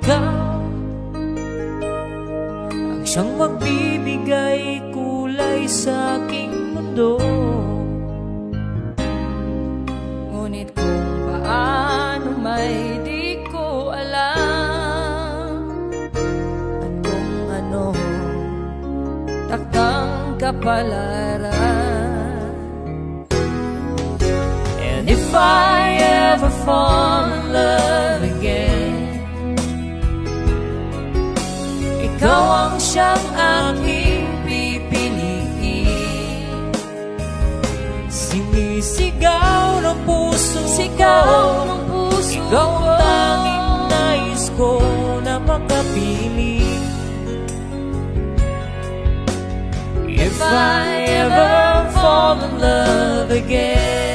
ikaw ang siyang magbibigay kulay sa aking mundo. Ngunit kung paano may di ko alam at kung ano takdang kapalaran. And if I ever fall in love again, ikaw ang siyang aking pipiliin. Sinisigaw ng puso ko, ikaw ang tanging nais ko na makapili. If I ever fall in love again,